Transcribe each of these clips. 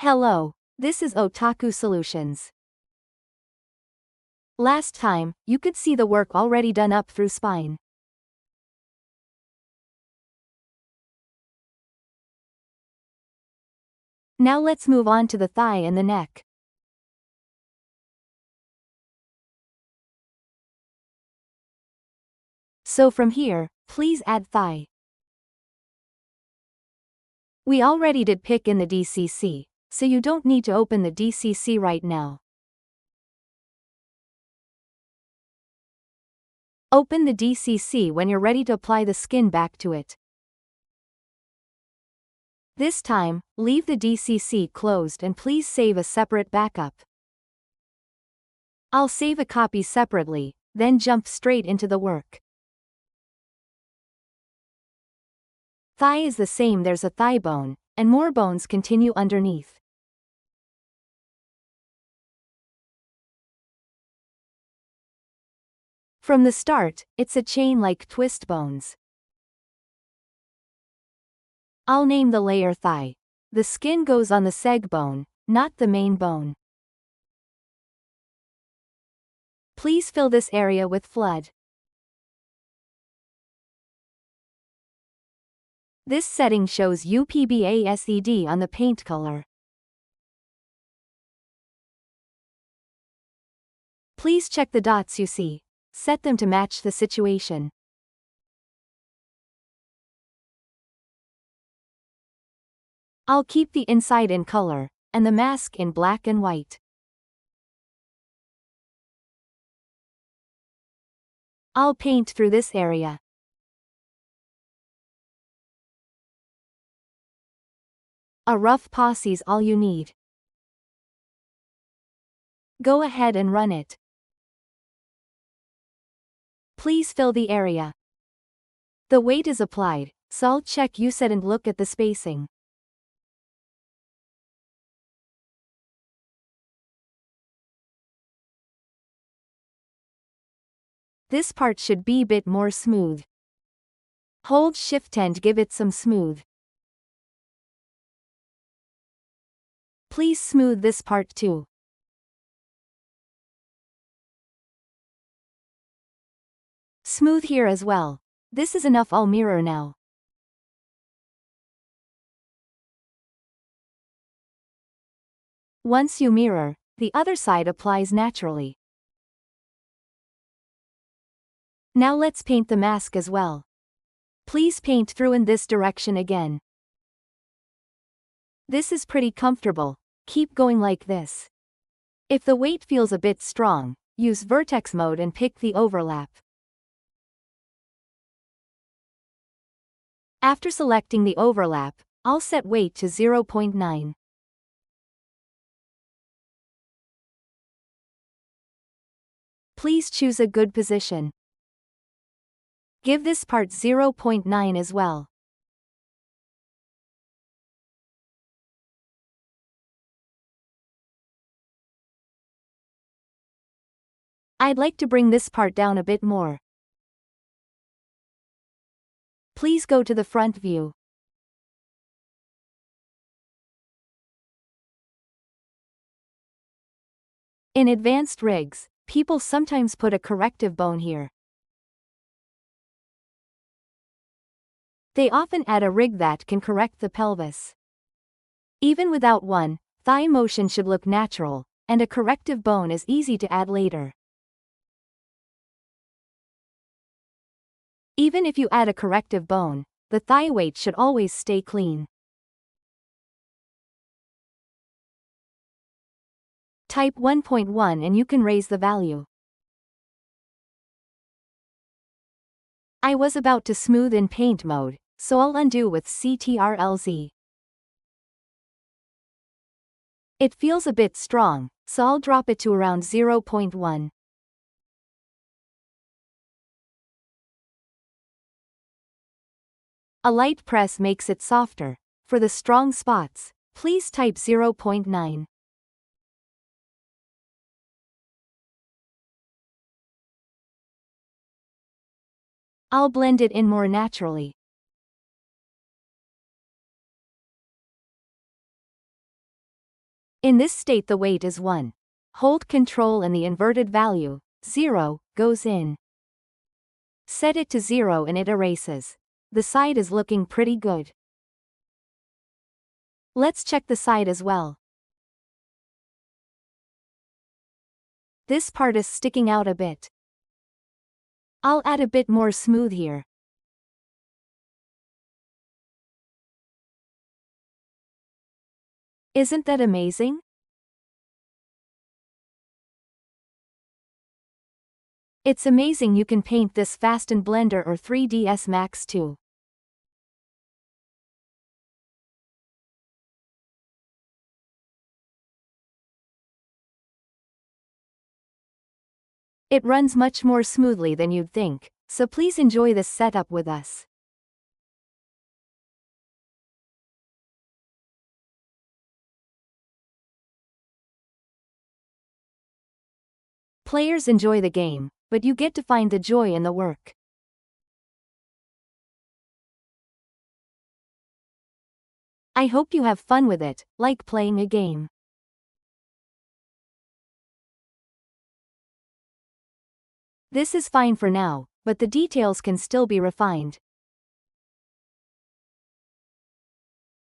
Hello, this is Otaku Solutions. Last time, you could see the work already done up through spine. Now let's move on to the thigh and the neck. So from here, please add thigh. We already did pick in the DCC, so you don't need to open the DCC right now. Open the DCC when you're ready to apply the skin back to it. This time, leave the DCC closed and please save a separate backup. I'll save a copy separately, then jump straight into the work. Thigh is the same, there's a thigh bone, and more bones continue underneath. From the start, it's a chain like twist bones. I'll name the layer thigh. The skin goes on the seg bone, not the main bone. Please fill this area with flood. This setting shows UPBASED on the paint color. Please check the dots you see. Set them to match the situation. I'll keep the inside in color, and the mask in black and white. I'll paint through this area. A rough posse's all you need. Go ahead and run it. Please fill the area. The weight is applied, so I'll check you set and look at the spacing. This part should be a bit more smooth. Hold Shift 10 to give it some smooth. Please smooth this part too. Smooth here as well. This is enough. I'll mirror now. Once you mirror, the other side applies naturally. Now let's paint the mask as well. Please paint through in this direction again. This is pretty comfortable. Keep going like this. If the weight feels a bit strong, use vertex mode and pick the overlap. After selecting the overlap, I'll set weight to 0.9. Please choose a good position. Give this part 0.9 as well. I'd like to bring this part down a bit more. Please go to the front view. In advanced rigs, people sometimes put a corrective bone here. They often add a rig that can correct the pelvis. Even without one, thigh motion should look natural, and a corrective bone is easy to add later. Even if you add a corrective bone, the thigh weight should always stay clean. Type 1.1 and you can raise the value. I was about to smooth in paint mode, so I'll undo with Ctrl+Z. It feels a bit strong, so I'll drop it to around 0.1. A light press makes it softer. For the strong spots, please type 0.9. I'll blend it in more naturally. In this state the weight is 1. Hold Ctrl and the inverted value, 0, goes in. Set it to 0 and it erases. The side is looking pretty good. Let's check the side as well. This part is sticking out a bit. I'll add a bit more smooth here. Isn't that amazing? It's amazing you can paint this fast in Blender or 3ds Max too. It runs much more smoothly than you'd think, so please enjoy this setup with us. Players enjoy the game, but you get to find the joy in the work. I hope you have fun with it, like playing a game. This is fine for now, but the details can still be refined.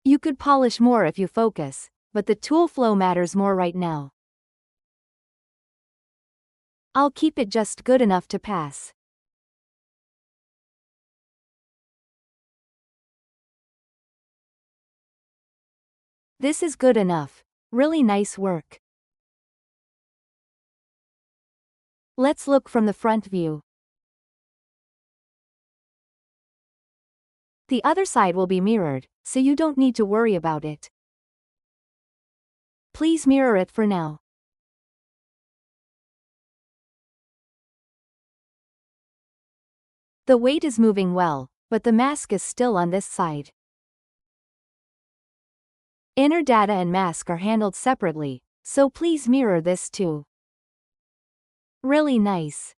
You could polish more if you focus, but the tool flow matters more right now. I'll keep it just good enough to pass. This is good enough. Really nice work. Let's look from the front view. The other side will be mirrored, so you don't need to worry about it. Please mirror it for now. The weight is moving well, but the mask is still on this side. Inner data and mask are handled separately, so please mirror this too. Really nice.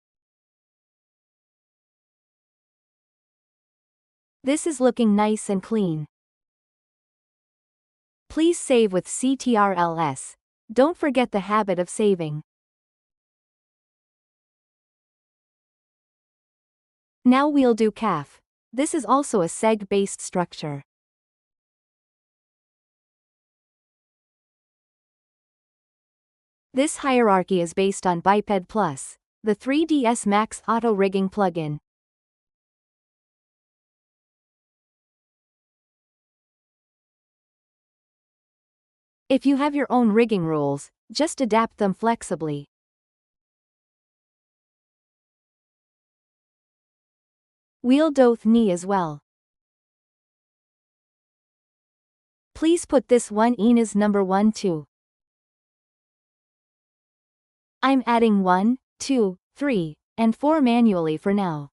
This is looking nice and clean. Please save with Ctrl+S. Don't forget the habit of saving. Now we'll do calf. This is also a seg-based structure. This hierarchy is based on BipedPlus, the 3ds Max auto rigging plugin. If you have your own rigging rules, just adapt them flexibly. Wheel doth knee as well. Please put this one in as number 1 too. I'm adding 1, 2, 3, and 4 manually for now.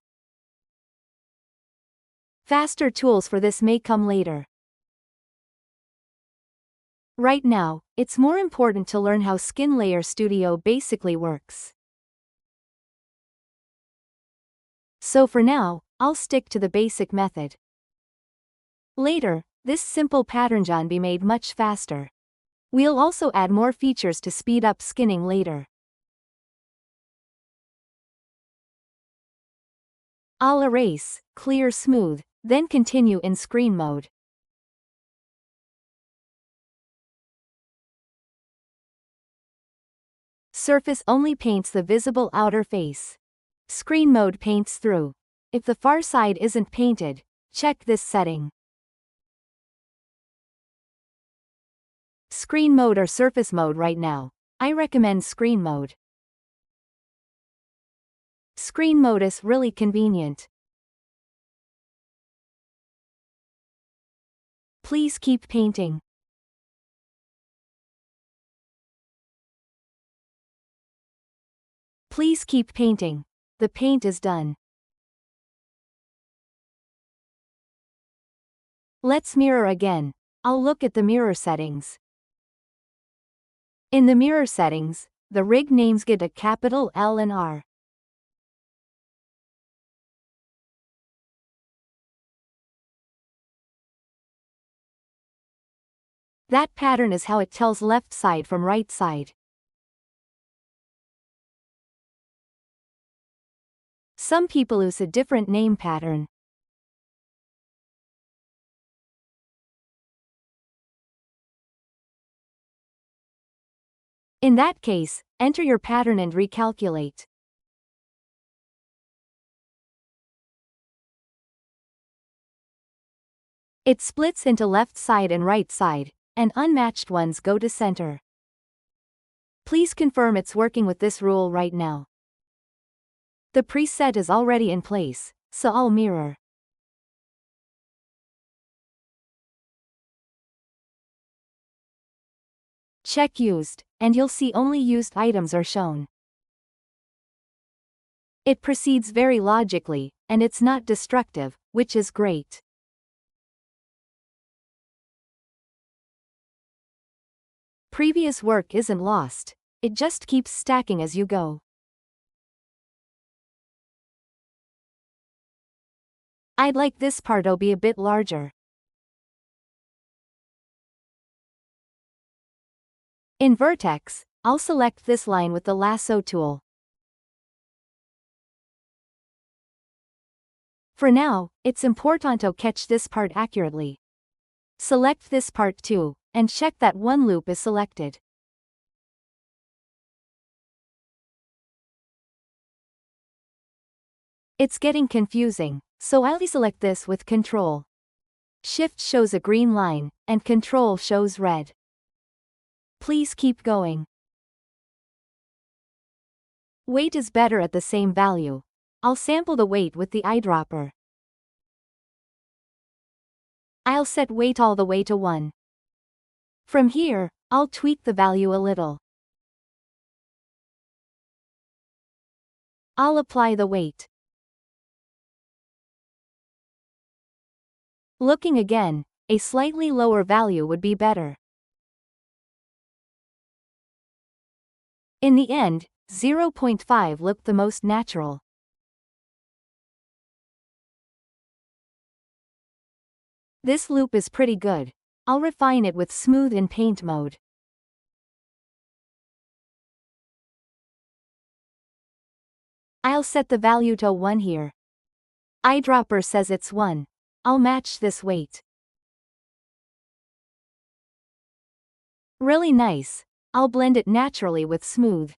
Faster tools for this may come later. Right now, it's more important to learn how SkinLayer Studio basically works. So for now, I'll stick to the basic method. Later, this simple pattern can be made much faster. We'll also add more features to speed up skinning later. I'll erase, clear smooth, then continue in screen mode. Surface only paints the visible outer face. Screen mode paints through. If the far side isn't painted, check this setting. Screen mode or surface mode right now. I recommend screen mode. Screen mode is really convenient. Please keep painting. Please keep painting. The paint is done. Let's mirror again. I'll look at the mirror settings. In the mirror settings, the rig names get a capital L and R. That pattern is how it tells left side from right side. Some people use a different name pattern. In that case, enter your pattern and recalculate. It splits into left side and right side, and unmatched ones go to center. Please confirm it's working with this rule right now. The preset is already in place, so I'll mirror. Check used, and you'll see only used items are shown. It proceeds very logically, and it's not destructive, which is great. Previous work isn't lost, it just keeps stacking as you go. I'd like this part to be a bit larger. In Vertex, I'll select this line with the Lasso tool. For now, it's important to catch this part accurately. Select this part too, and check that one loop is selected. It's getting confusing, so I'll deselect this with Ctrl. Shift shows a green line, and Ctrl shows red. Please keep going. Weight is better at the same value. I'll sample the weight with the eyedropper. I'll set weight all the way to 1. From here, I'll tweak the value a little. I'll apply the weight. Looking again, a slightly lower value would be better. In the end, 0.5 looked the most natural. This loop is pretty good. I'll refine it with smooth in paint mode. I'll set the value to 1 here. Eyedropper says it's 1. I'll match this weight. Really nice. I'll blend it naturally with smooth.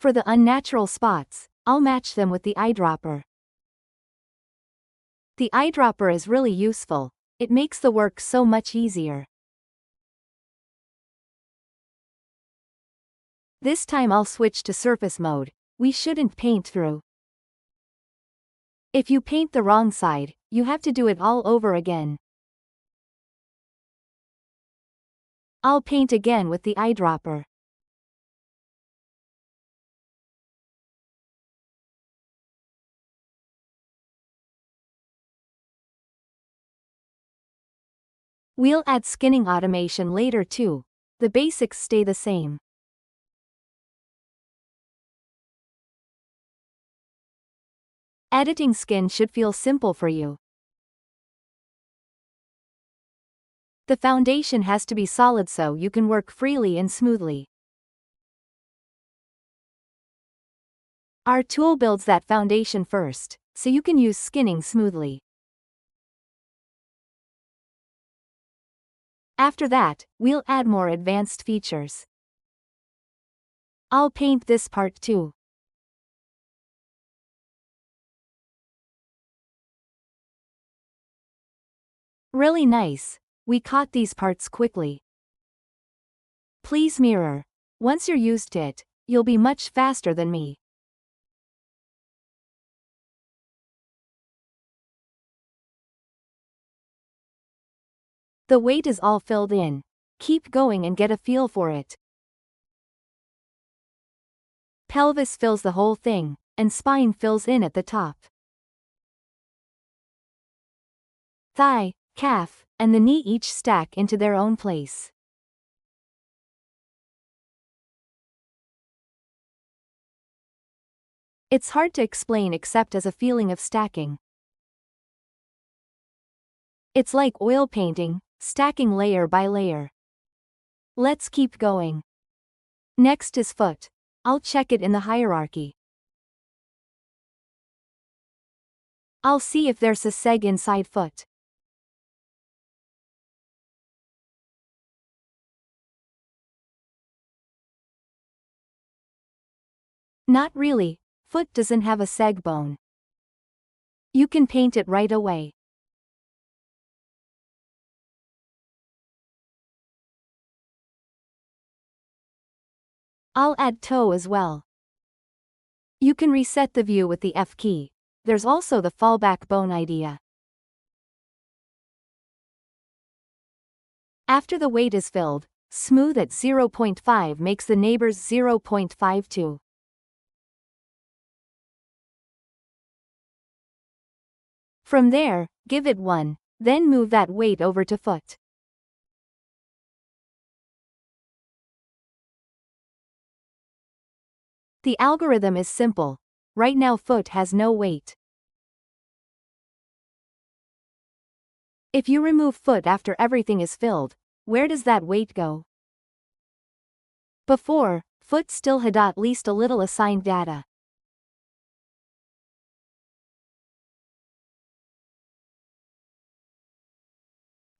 For the unnatural spots, I'll match them with the eyedropper. The eyedropper is really useful. It makes the work so much easier. This time I'll switch to surface mode. We shouldn't paint through. If you paint the wrong side, you have to do it all over again. I'll paint again with the eyedropper. We'll add skinning automation later too. The basics stay the same. Editing skin should feel simple for you. The foundation has to be solid so you can work freely and smoothly. Our tool builds that foundation first, so you can use skinning smoothly. After that, we'll add more advanced features. I'll paint this part too. Really nice. We caught these parts quickly. Please mirror. Once you're used to it, you'll be much faster than me. The weight is all filled in. Keep going and get a feel for it. Pelvis fills the whole thing, and spine fills in at the top. Thigh, calf, and the knee each stack into their own place. It's hard to explain except as a feeling of stacking. It's like oil painting, stacking layer by layer. Let's keep going. Next is foot. I'll check it in the hierarchy. I'll see if there's a seg inside foot. Not really, foot doesn't have a seg bone. You can paint it right away. I'll add toe as well. You can reset the view with the F key. There's also the fallback bone idea. After the weight is filled, smooth at 0.5 makes the neighbors 0.52. From there, give it 1, then move that weight over to foot. The algorithm is simple. Right now foot has no weight. If you remove foot after everything is filled, where does that weight go? Before, foot still had at least a little assigned data.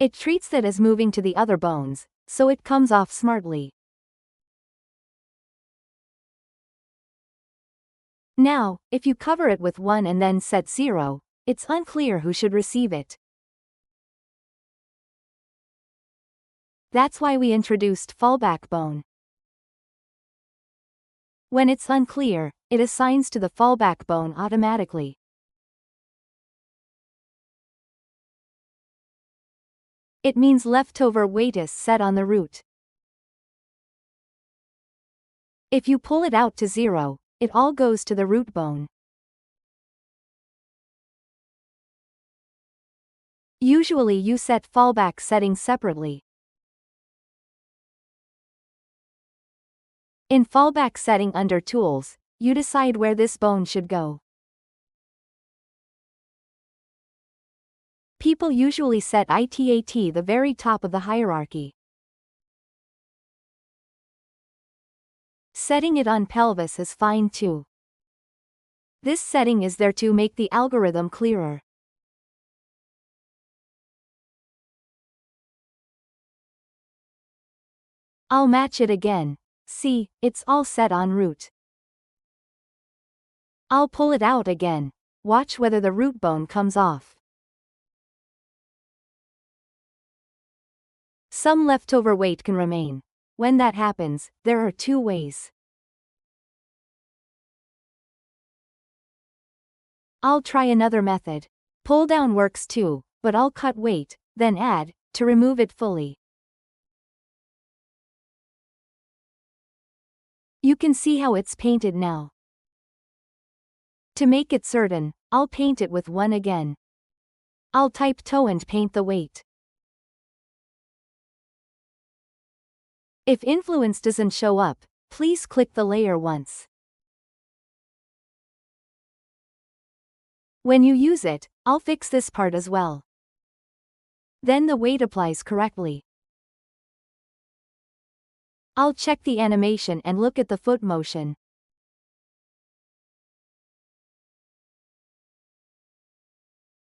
It treats that as moving to the other bones, so it comes off smartly. Now, if you cover it with 1 and then set 0, it's unclear who should receive it. That's why we introduced Fallback Bone. When it's unclear, it assigns to the fallback bone automatically. It means leftover weight is set on the root. If you pull it out to 0, it all goes to the root bone. Usually you set fallback setting separately. In fallback setting under Tools, you decide where this bone should go. People usually set it the very top of the hierarchy. Setting it on pelvis is fine too. This setting is there to make the algorithm clearer. I'll match it again. See, it's all set on root. I'll pull it out again. Watch whether the root bone comes off. Some leftover weight can remain. When that happens, there are 2 ways. I'll try another method. Pull down works too, but I'll cut weight, then add, to remove it fully. You can see how it's painted now. To make it certain, I'll paint it with 1 again. I'll type toe and paint the weight. If influence doesn't show up, please click the layer once. When you use it, I'll fix this part as well. Then the weight applies correctly. I'll check the animation and look at the foot motion.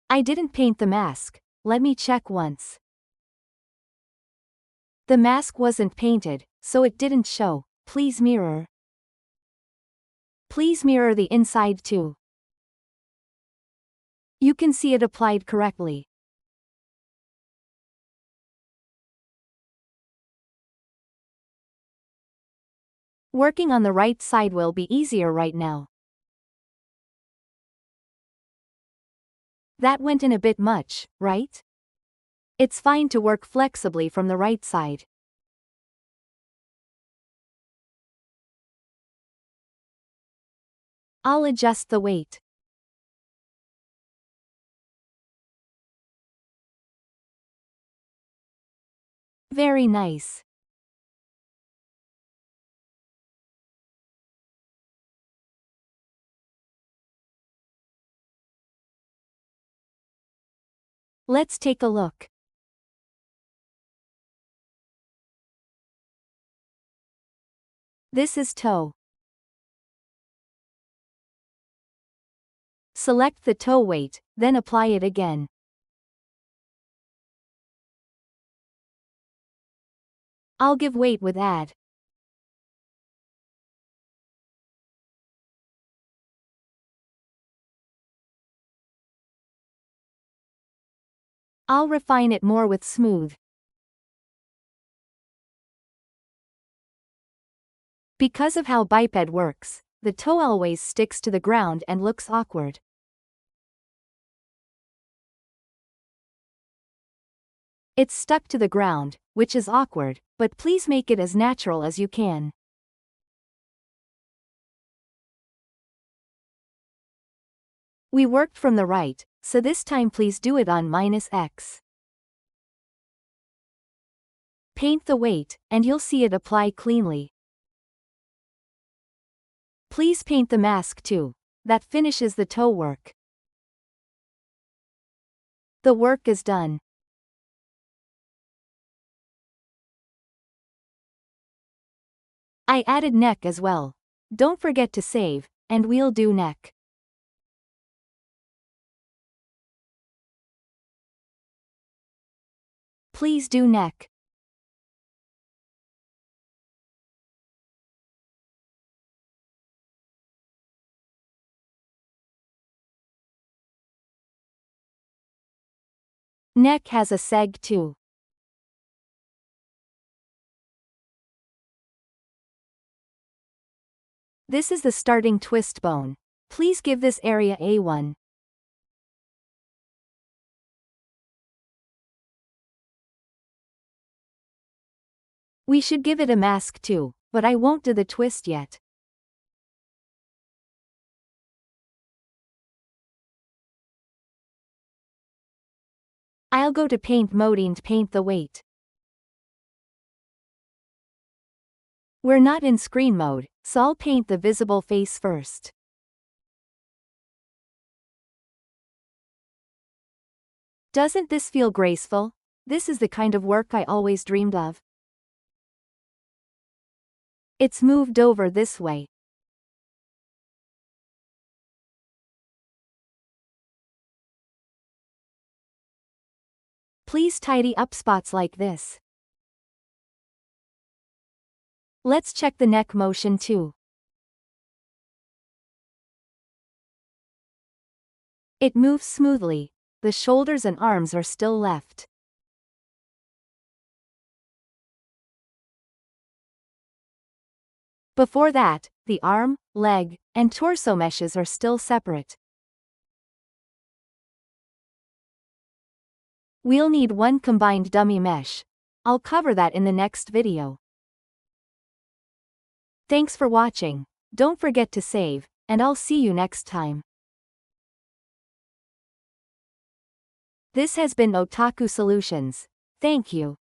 I didn't paint the mask. Let me check once. The mask wasn't painted, so it didn't show. Please mirror. Please mirror the inside too. You can see it applied correctly. Working on the right side will be easier right now. That went in a bit much, right? It's fine to work flexibly from the right side. I'll adjust the weight. Very nice. Let's take a look. This is toe. Select the toe weight, then apply it again. I'll give weight with add. I'll refine it more with smooth. Because of how biped works, the toe always sticks to the ground and looks awkward. It's stuck to the ground, which is awkward, but please make it as natural as you can. We worked from the right, so this time please do it on -X. Paint the weight, and you'll see it apply cleanly. Please paint the mask too. That finishes the toe work. The work is done. I added neck as well. Don't forget to save, and we'll do neck. Please do neck. Neck has a seg too. This is the starting twist bone. Please give this area A1. We should give it a mask too, but I won't do the twist yet. I'll go to paint mode and paint the weight. We're not in screen mode, so I'll paint the visible face first. Doesn't this feel graceful? This is the kind of work I always dreamed of. It's moved over this way. Please tidy up spots like this. Let's check the neck motion too. It moves smoothly. The shoulders and arms are still left. Before that, the arm, leg, and torso meshes are still separate. We'll need one combined dummy mesh. I'll cover that in the next video. Thanks for watching. Don't forget to save, and I'll see you next time. This has been Otaku Solutions. Thank you.